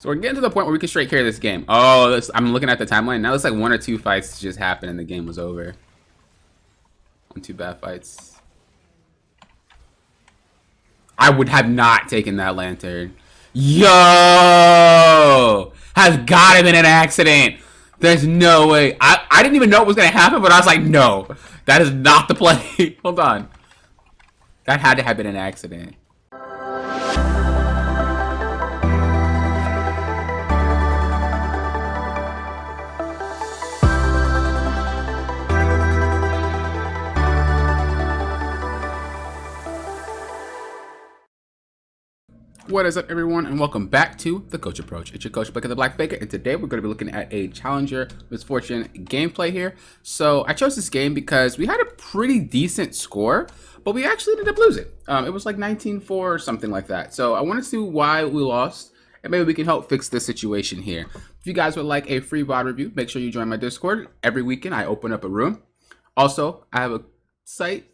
So we're getting to the point where we can straight carry this game. Oh, I'm looking at the timeline. Now it's like 1 or 2 fights just happened and the game was over. 1, 2 bad fights. I would have not taken that lantern. Yo! Has gotta been an accident. There's no way. I didn't even know it was gonna happen, but I was like, no. That is not the play. Hold on. That had to have been an accident. What is up, everyone, and welcome back to the Coach Approach. It's your coach, Blake of the Black Faker, and today we're going to be looking at a Challenger Misfortune gameplay here. So I chose this game because we had a pretty decent score, but we actually ended up losing. It was like 19-4 or something like that. So I want to see why we lost, and maybe we can help fix this situation here. If you guys would like a free VOD review, make sure you join my Discord. Every weekend I open up a room. Also, I have a site.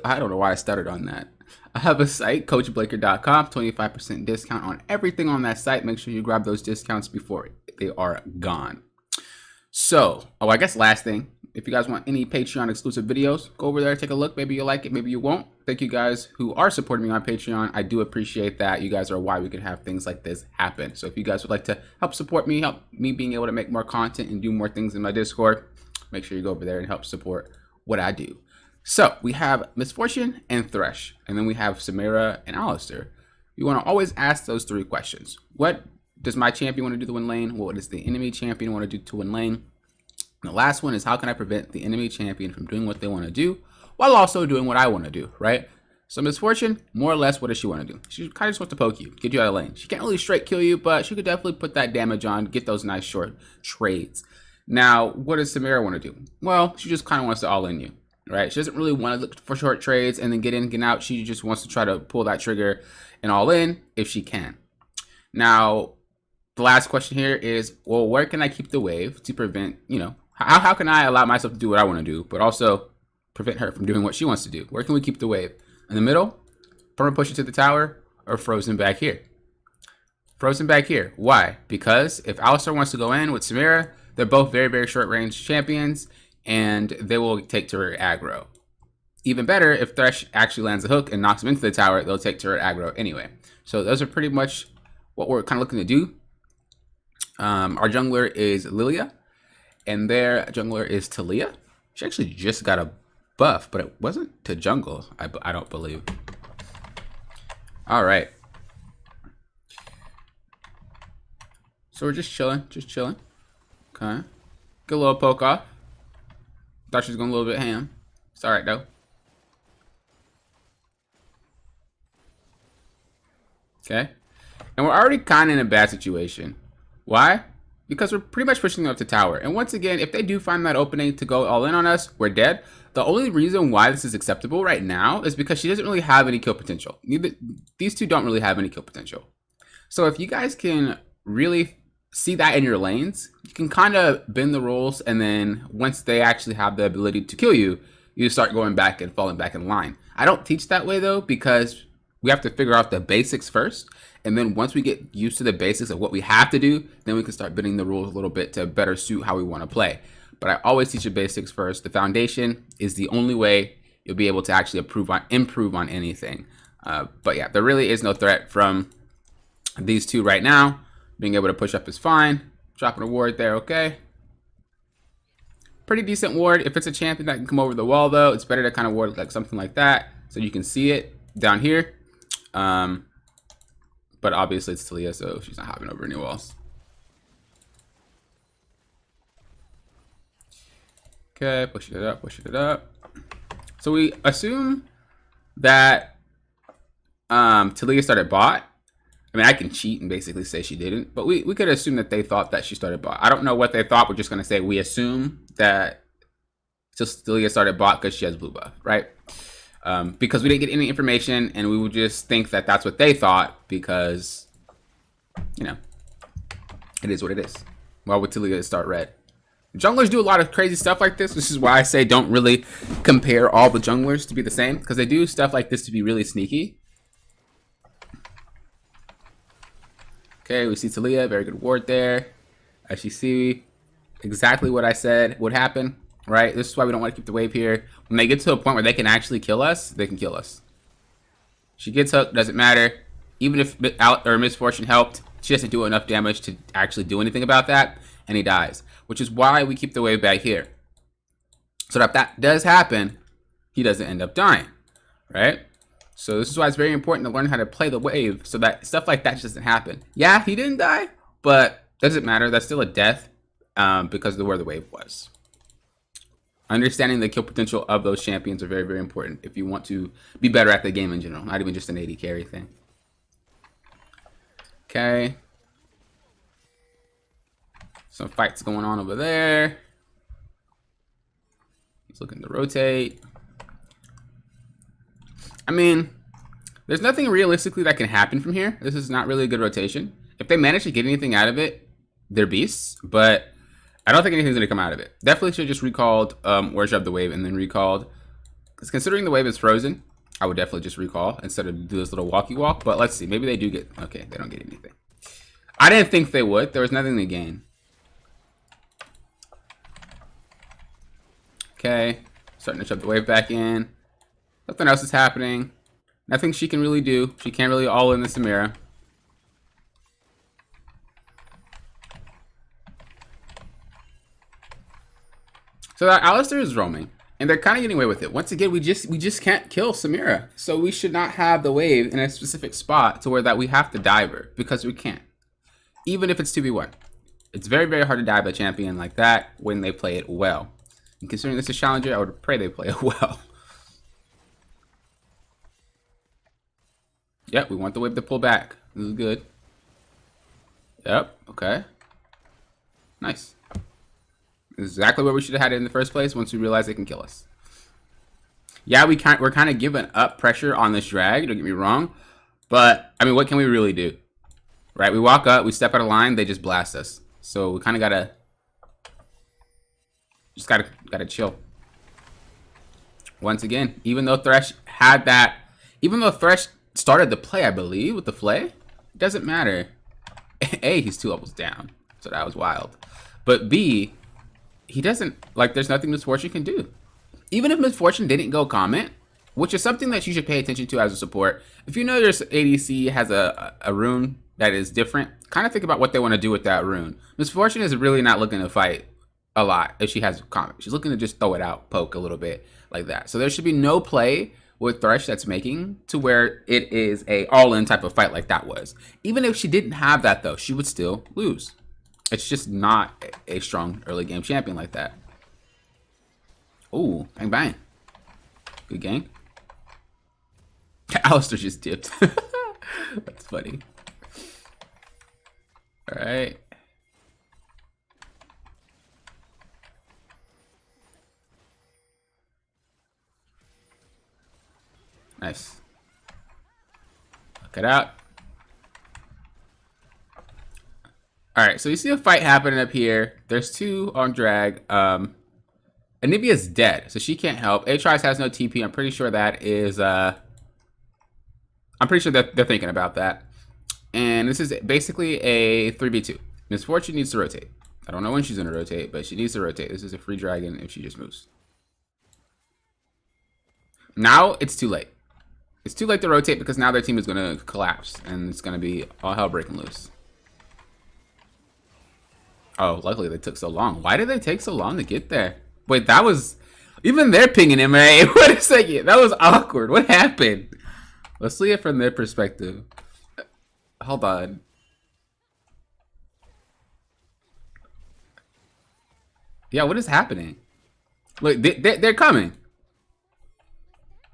I don't know why I stuttered on that. I have a site, coachblaker.com, 25% discount on everything on that site. Make sure you grab those discounts before they are gone. So, I guess last thing, if you guys want any Patreon exclusive videos, go over there, take a look. Maybe you'll like it, maybe you won't. Thank you guys who are supporting me on Patreon. I do appreciate that. You guys are why we can have things like this happen. So if you guys would like to help support me, help me being able to make more content and do more things in my Discord, make sure you go over there and help support what I do. So we have Misfortune and Thresh, and then we have Samira and Alistair. You want to always ask those 3 questions. What does my champion want to do to win lane? What does the enemy champion want to do to win lane? And the last one is, how can I prevent the enemy champion from doing what they want to do while also doing what I want to do, right? So Misfortune, more or less, what does she want to do? She kind of just wants to poke you, get you out of lane. She can't really straight kill you, but she could definitely put that damage on, get those nice short trades. Now, what does Samira want to do? Well, she just kind of wants to all in you. Right, she doesn't really want to look for short trades and then get in, get out. She just wants to try to pull that trigger and all in if she can. Now, the last question here is, well, where can I keep the wave to prevent, how can I allow myself to do what I want to do, but also prevent her from doing what she wants to do? Where can we keep the wave? In the middle, perma push it to the tower, or frozen back here? Frozen back here. Why? Because if Alistair wants to go in with Samira, they're both very, very short range champions, and they will take turret aggro. Even better, if Thresh actually lands a hook and knocks him into the tower, they'll take turret aggro anyway. So those are pretty much what we're kind of looking to do. Our jungler is Lilia, and their jungler is Talia. She actually just got a buff, but it wasn't to jungle, I don't believe. All right. So we're just chilling, Okay. Get a little poke off. Thought she was going a little bit ham. It's all right, though. Okay. And we're already kind of in a bad situation. Why? Because we're pretty much pushing them up to tower. And once again, if they do find that opening to go all in on us, we're dead. The only reason why this is acceptable right now is because she doesn't really have any kill potential. These two don't really have any kill potential. So if you guys can really see that in your lanes, you can kind of bend the rules, and then once they actually have the ability to kill you, you start going back and falling back in line. I don't teach that way though, because we have to figure out the basics first, and then once we get used to the basics of what we have to do, then we can start bending the rules a little bit to better suit how we want to play. But I always teach the basics first. The foundation is the only way you'll be able to actually improve on anything. But yeah, there really is no threat from these two right now. Being able to push up is fine. Dropping a ward there, okay. Pretty decent ward. If it's a champion that can come over the wall, though, it's better to kind of ward like something like that, so you can see it down here. But obviously it's Talia, so she's not hopping over any walls. Okay, pushing it up. So we assume that Talia started bot. I mean, I can cheat and basically say she didn't, but we could assume that they thought that she started bot. I don't know what they thought. We're just going to say we assume that Talia started bot because she has blue buff, right? Because we didn't get any information, and we would just think that that's what they thought because, it is what it is. Why would Talia start red? Junglers do a lot of crazy stuff like this. This is why I say don't really compare all the junglers to be the same, because they do stuff like this to be really sneaky. Okay, we see Talia, very good ward there. As you see, exactly what I said would happen, right? This is why we don't want to keep the wave here. When they get to a point where they can actually kill us, they can kill us. She gets hooked, doesn't matter. Even if Misfortune helped, she doesn't do enough damage to actually do anything about that, and he dies. Which is why we keep the wave back here. So that if that does happen, he doesn't end up dying, right? So this is why it's very important to learn how to play the wave so that stuff like that just doesn't happen. Yeah, he didn't die, but doesn't matter. That's still a death because of where the wave was. Understanding the kill potential of those champions are very, very important if you want to be better at the game in general, not even just an AD carry thing. Okay. Some fights going on over there. He's looking to rotate. I mean, there's nothing realistically that can happen from here. This is not really a good rotation. If they manage to get anything out of it, they're beasts, but I don't think anything's going to come out of it. Definitely should have just recalled worship the wave and then recalled. Because considering the wave is frozen, I would definitely just recall instead of do this little walkie walk. But let's see. Maybe they do get... Okay, they don't get anything. I didn't think they would. There was nothing to gain. Okay. Starting to shove the wave back in. Nothing else is happening. Nothing she can really do. She can't really all in the Samira. So that Alistar is roaming, and they're kind of getting away with it. Once again, we just can't kill Samira. So we should not have the wave in a specific spot to where that we have to dive her, because we can't. Even if it's 2v1. It's very, very hard to dive a champion like that when they play it well. And considering this is Challenger, I would pray they play it well. Yep, we want the wave to pull back. This is good. Yep, okay. Nice. Exactly what we should have had it in the first place once we realize they can kill us. Yeah, we're kind of giving up pressure on this drag, don't get me wrong. But, I mean, what can we really do? Right, we walk up, we step out of line, they just blast us. So we kind of gotta... Just gotta chill. Once again, even though Thresh had that... Even though Thresh started the play, I believe, with the Flay, it doesn't matter. A, he's 2 levels down, so that was wild. But B, he doesn't, like, there's nothing Misfortune can do. Even if Misfortune didn't go comment, which is something that you should pay attention to as a support. If you know your ADC has a rune that is different, kind of think about what they want to do with that rune. Misfortune is really not looking to fight a lot if she has comment. She's looking to just throw it out, poke a little bit like that. So there should be no play with Thresh that's making to where it is a all-in type of fight like that was. Even if she didn't have that, though, she would still lose. It's just not a strong early game champion like that. Ooh, bang bang. Good game. Alistar just dipped. That's funny. Alright. Nice. Look it out. Alright, so you see a fight happening up here. There's 2 on drag. Anivia's dead, so she can't help. Aatrox has no TP. I'm pretty sure that is I'm pretty sure that they're thinking about that. And this is basically a 3v2. Misfortune needs to rotate. I don't know when she's gonna rotate, but she needs to rotate. This is a free dragon if she just moves. Now it's too late. It's too late to rotate because now their team is gonna collapse and it's gonna be all hell breaking loose. Oh, luckily they took so long. Why did they take so long to get there? Wait, that was... Even they're pinging him, eh? Wait a second. That was awkward. What happened? Let's see it from their perspective. Hold on. Yeah, what is happening? Look, they're coming.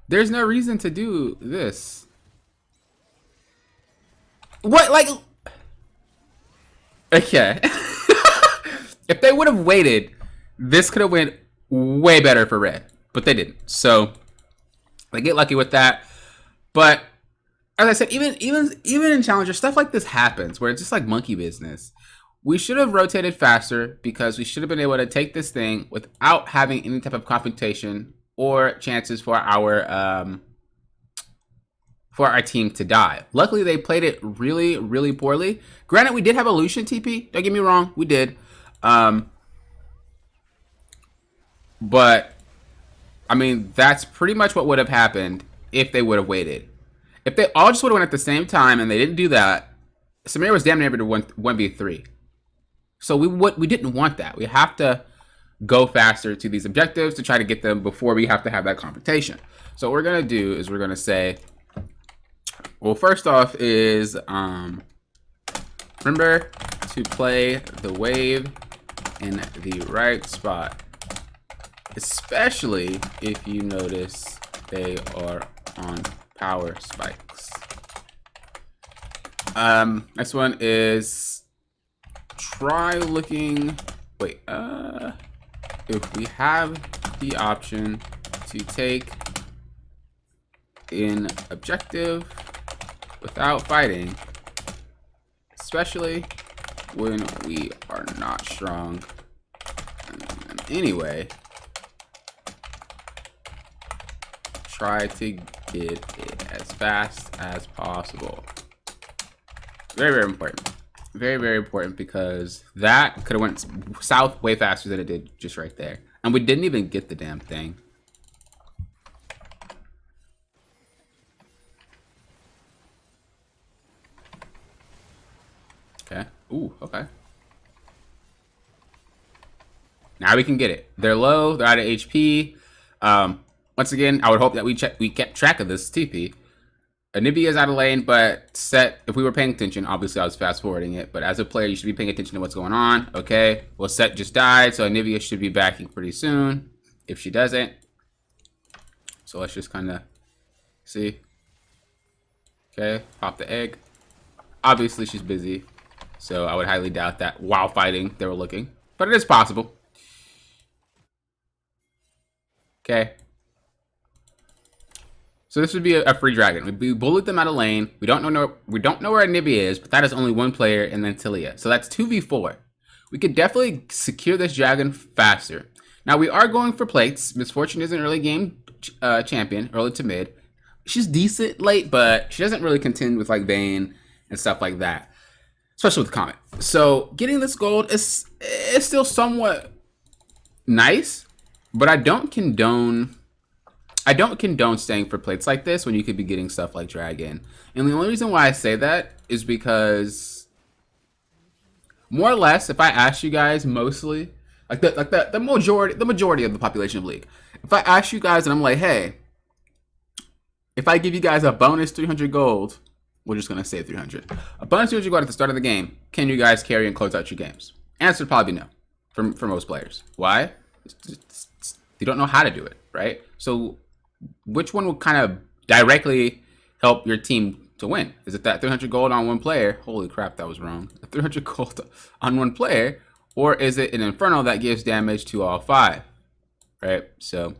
There's no reason to do this. What? Like... Okay. If they would have waited, this could have went way better for red, but they didn't. So they get lucky with that. But as I said, even in Challenger, stuff like this happens where it's just like monkey business. We should have rotated faster because we should have been able to take this thing without having any type of confrontation or chances for our for our team to die. Luckily, they played it really, really poorly. Granted, we did have a Lucian TP. Don't get me wrong, we did. But, I mean, that's pretty much what would have happened if they would have waited. If they all just would have went at the same time and they didn't do that, Samir was damn near able to 1v3. So we didn't want that. We have to go faster to these objectives to try to get them before we have to have that confrontation. So what we're going to do is we're going to say, well, first off is, remember to play the wave in the right spot, especially if you notice they are on power spikes. Next one is try looking, wait, if we have the option to take in objective without fighting, especially when we are not strong. Anyway, try to get it as fast as possible. Very, very important. Very, very important, because that could have went south way faster than it did just right there. And we didn't even get the damn thing. Okay. Ooh, okay. Now we can get it. They're low, they're out of HP. Once again, I would hope that we kept track of this TP. Anivia is out of lane, but Set, if we were paying attention, obviously I was fast forwarding it, but as a player, you should be paying attention to what's going on. Okay, well, Set just died, so Anivia should be backing pretty soon, if she doesn't. So let's just kind of see. Okay, pop the egg. Obviously, she's busy, so I would highly doubt that while fighting, they were looking, but it is possible. Okay. So this would be a free dragon. We bullied them out of lane. We don't know where Anivia is, but that is only one player, and then Tilia. So that's 2v4. We could definitely secure this dragon faster. Now we are going for plates. Misfortune is an early game champion, early to mid. She's decent late, but she doesn't really contend with like Vayne and stuff like that, especially with Comet. So getting this gold is still somewhat nice, but I don't condone staying for plates like this when you could be getting stuff like Dragon. And the only reason why I say that is because, more or less, if I ask you guys mostly, the majority of the population of League, if I ask you guys and I'm like, hey, if I give you guys a bonus 300 gold, we're just gonna say 300, a bonus 300 gold at the start of the game, can you guys carry and close out your games? Answer would probably be no, for most players. Why? You don't know how to do it, right? So which one will kind of directly help your team to win? Is it that 300 gold on one player? Holy crap, that was wrong. 300 gold on one player, or is it an Inferno that gives damage to all 5? Right? So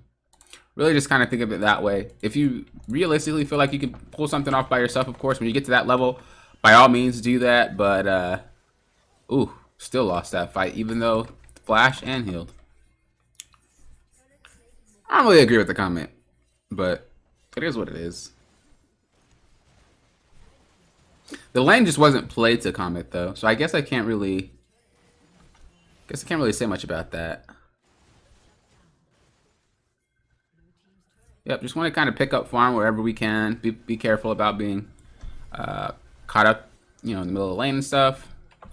really just kind of think of it that way. If you realistically feel like you can pull something off by yourself, of course, when you get to that level, by all means do that. But ooh, still lost that fight, even though flash and healed. I don't really agree with the comment, but it is what it is. The lane just wasn't played to Comet though, so I guess I can't really say much about that. Yep, just want to kind of pick up farm wherever we can. Be careful about being caught up, in the middle of the lane and stuff.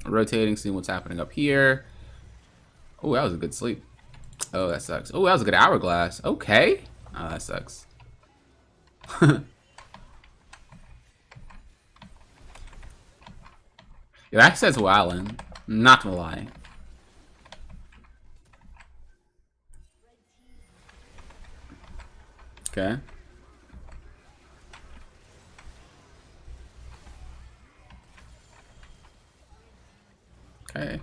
Rotating, seeing what's happening up here. Oh, that was a good sleep. Oh, that sucks. Oh, that was a good hourglass. Okay. Oh, that sucks. Yeah, that says wowing. Not gonna lie. Okay. Okay.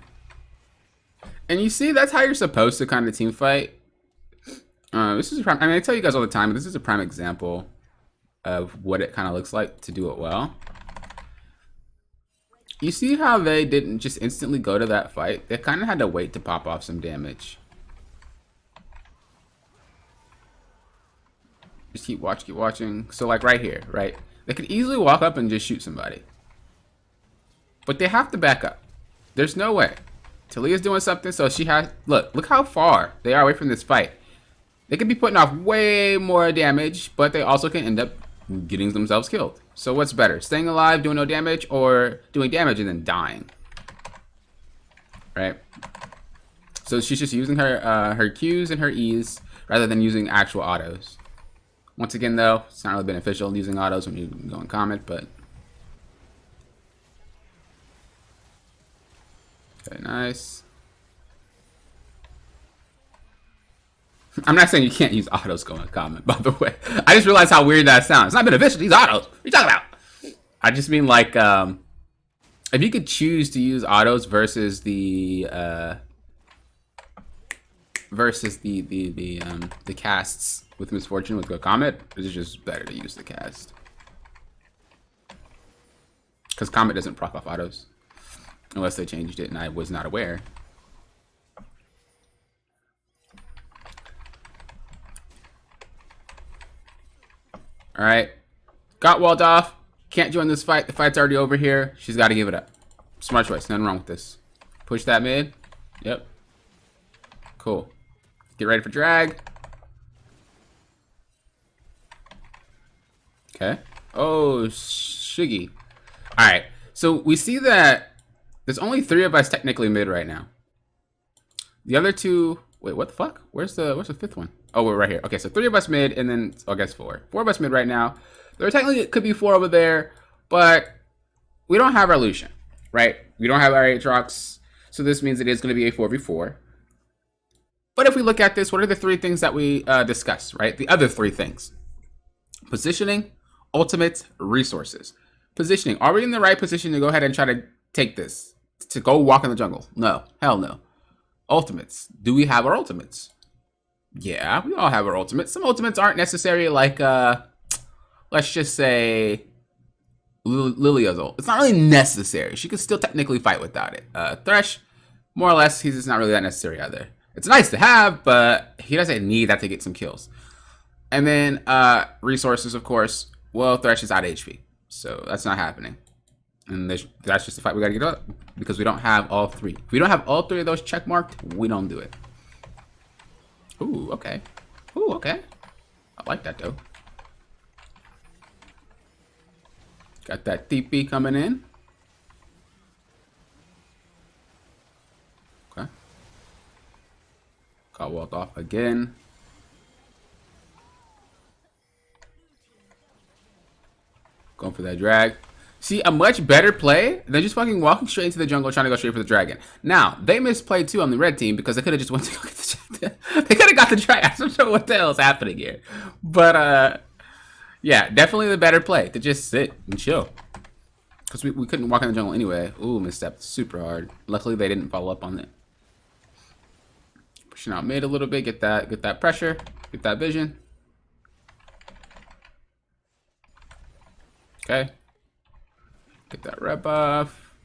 And you see, that's how you're supposed to kind of team fight. This is a prime, I mean, I tell you guys all the time, but this is a prime example of what it kind of looks like to do it well. You see how they didn't just instantly go to that fight? They kind of had to wait to pop off some damage. Just keep watching. So like right here, right? They could easily walk up and just shoot somebody. But they have to back up. There's no way. Talia's doing something, so she has... Look how far they are away from this fight. They could be putting off way more damage, but they also can end up getting themselves killed. So what's better? Staying alive, doing no damage, or doing damage and then dying? Right? So she's just using her her Qs and her Es rather than using actual autos. Once again, though, it's not really beneficial using autos when you go in combat, but... Okay, nice. I'm not saying you can't use autos going in combat, by the way. I just realized how weird that sounds. It's not beneficial, these autos. What are you talking about? I just mean, like, if you could choose to use autos versus the casts with Misfortune with Go Comet, it's just better to use the cast. Because Comet doesn't proc off autos. Unless they changed it and I was not aware. Alright. Got walled off. Can't join this fight. The fight's already over here. She's got to give it up. Smart choice. Nothing wrong with this. Push that mid. Yep. Cool. Get ready for drag. Okay. Oh, Shiggy. Alright. So we see that there's only 3 of us technically mid right now. The other 2... Wait, what the fuck? Where's the 5th one? Oh, we're right here. Okay, so 3 of us mid, and then... Oh, I guess 4. 4 of us mid right now. There technically could be 4 over there, but we don't have our Lucian, right? We don't have our Aatrox, so this means it is going to be a 4v4. But if we look at this, what are the 3 things that we discussed, right? The other 3 things. Positioning, ultimates, resources. Positioning. Are we in the right position to go ahead and try to take this? To go walk in the jungle? No. Hell no. Ultimates. Do we have our ultimates? Yeah, we all have our ultimates. Some ultimates aren't necessary, like, let's just say, Lilia's ult. It's not really necessary. She could still technically fight without it. Thresh, more or less, he's just not really that necessary either. It's nice to have, but he doesn't need that to get some kills. And then, resources, of course. Well, Thresh is out of HP, so that's not happening. And that's just the fight we gotta get up, because we don't have all 3. If we don't have all 3 of those check marked, we don't do it. Ooh, okay. Ooh, okay. I like that, though. Got that TP coming in. Okay. Got walled off again. Going for that drag. See, a much better play than just fucking walking straight into the jungle trying to go straight for the dragon. Now, they misplayed too on the red team because they could have just went to go get the dragon. They could have got the dragon. I'm not sure what the hell is happening here. But, yeah, definitely the better play to just sit and chill. Because we couldn't walk in the jungle anyway. Ooh, misstepped super hard. Luckily, they didn't follow up on it. Pushing out mid a little bit. Get that pressure. Get that vision. Okay. Get that red buff.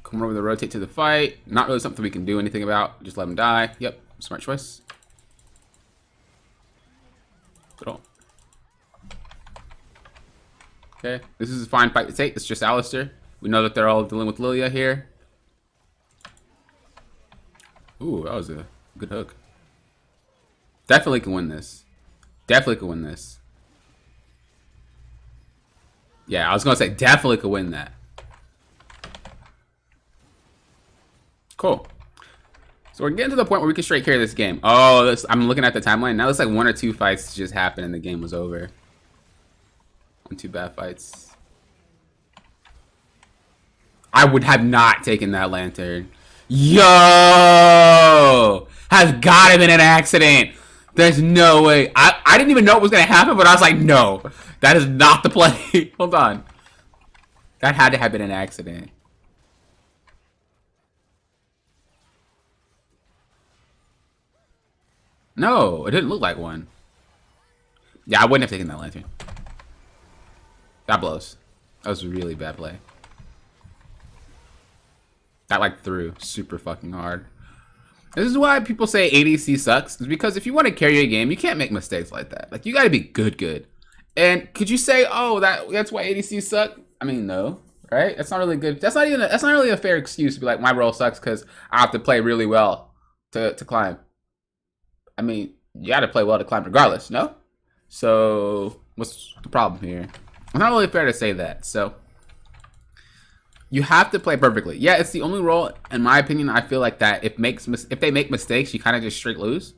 Come over to rotate to the fight. Not really something we can do anything about. Just let him die. Yep. Smart choice. Good ult. Okay. This is a fine fight to take. It's just Alistar. We know that they're all dealing with Lilia here. Ooh, that was a good hook. Definitely can win this. Definitely can win this. Yeah, I was going to say definitely could win that. Cool. So we're getting to the point where we can straight carry this game. Oh, I'm looking at the timeline. Now it's like 1 or 2 fights just happened and the game was over. 1, 2 bad fights. I would have not taken that lantern. Yo! Has got to have been an accident. There's no way. I didn't even know it was going to happen, but I was like, no. That is not the play. Hold on. That had to have been an accident. No, it didn't look like one. Yeah, I wouldn't have taken that lantern. That blows. That was a really bad play. That like threw super fucking hard. This is why people say ADC sucks. Is because if you want to carry a game, you can't make mistakes like that. Like, you got to be good. And could you say, oh, that's why ADCs suck? I mean, no, right? That's not really good. That's not really a fair excuse to be like, my role sucks because I have to play really well to climb. I mean, you got to play well to climb regardless, no? So what's the problem here? It's not really fair to say that. So you have to play perfectly. Yeah, it's the only role, in my opinion, I feel like that if they make mistakes, you kind of just straight lose.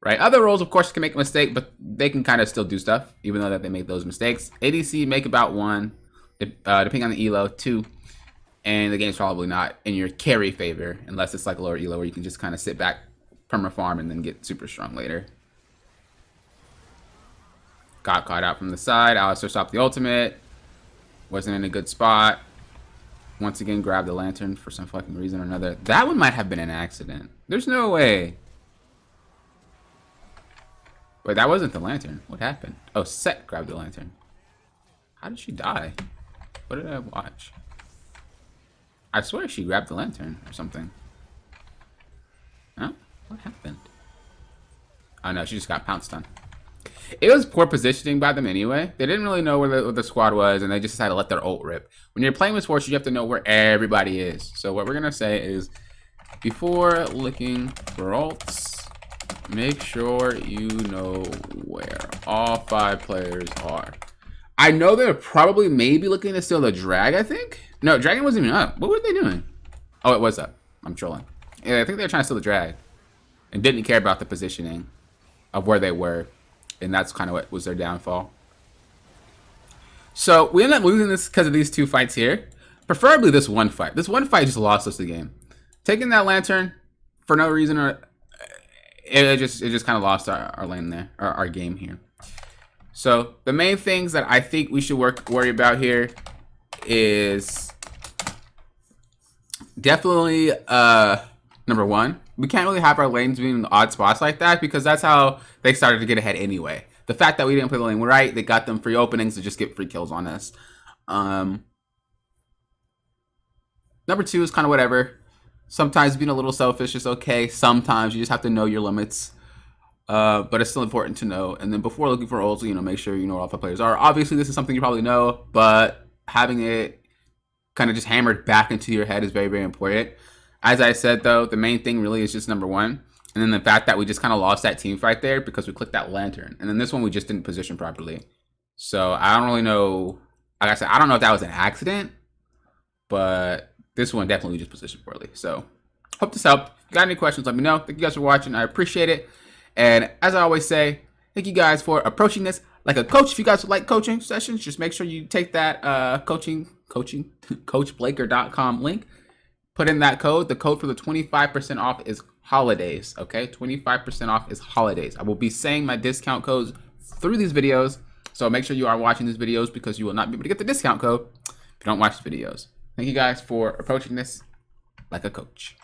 Right? Other roles, of course, can make a mistake, but they can kind of still do stuff, even though that they make those mistakes. ADC make about 1, depending on the elo, 2, and the game's probably not in your carry favor, unless it's like a lower elo where you can just kind of sit back, perma farm, and then get super strong later. Got caught out from the side. Alistair stopped the ultimate. Wasn't in a good spot. Once again, grabbed the lantern for some fucking reason or another. That one might have been an accident. There's no way. Wait, that wasn't the lantern. What happened? Oh, Set grabbed the lantern. How did she die? What did I watch? I swear she grabbed the lantern or something. Huh? What happened? Oh no, she just got pounced on. It was poor positioning by them anyway. They didn't really know where the squad was, and they just decided to let their ult rip. When you're playing Miss Fortune, you have to know where everybody is. So what we're going to say is, before looking for ults, make sure you know where all 5 players are. I know they're probably maybe looking to steal the drag, I think. No, dragon wasn't even up. What were they doing? Oh, it was up. I'm trolling. Yeah, I think they were trying to steal the drag and didn't care about the positioning of where they were. And that's kind of what was their downfall. So we ended up losing this because of these 2 fights here. Preferably this one fight. This one fight just lost us the game. Taking that lantern for no reason or... It just kind of lost our lane there, our game here. So the main things that I think we should worry about here is definitely number 1. We can't really have our lanes being in odd spots like that because that's how they started to get ahead anyway. The fact that we didn't play the lane right, they got them free openings to just get free kills on us. Number 2 is kind of whatever. Sometimes being a little selfish is okay. Sometimes you just have to know your limits. But it's still important to know. And then before looking for ults, make sure you know where all 5 players are. Obviously, this is something you probably know, but having it kind of just hammered back into your head is very, very important. As I said, though, the main thing really is just number 1. And then the fact that we just kind of lost that team fight there because we clicked that lantern. And then this one, we just didn't position properly. So I don't really know. Like I said, I don't know if that was an accident, but this one definitely just positioned poorly. So hope this helped. If you got any questions, let me know. Thank you guys for watching. I appreciate it. And as I always say, thank you guys for approaching this like a coach. If you guys would like coaching sessions, just make sure you take that coachblaker.com link. Put in that code. The code for the 25% off is holidays. Okay, 25% off is holidays. I will be saying my discount codes through these videos. So make sure you are watching these videos because you will not be able to get the discount code if you don't watch the videos. Thank you guys for approaching this like a coach.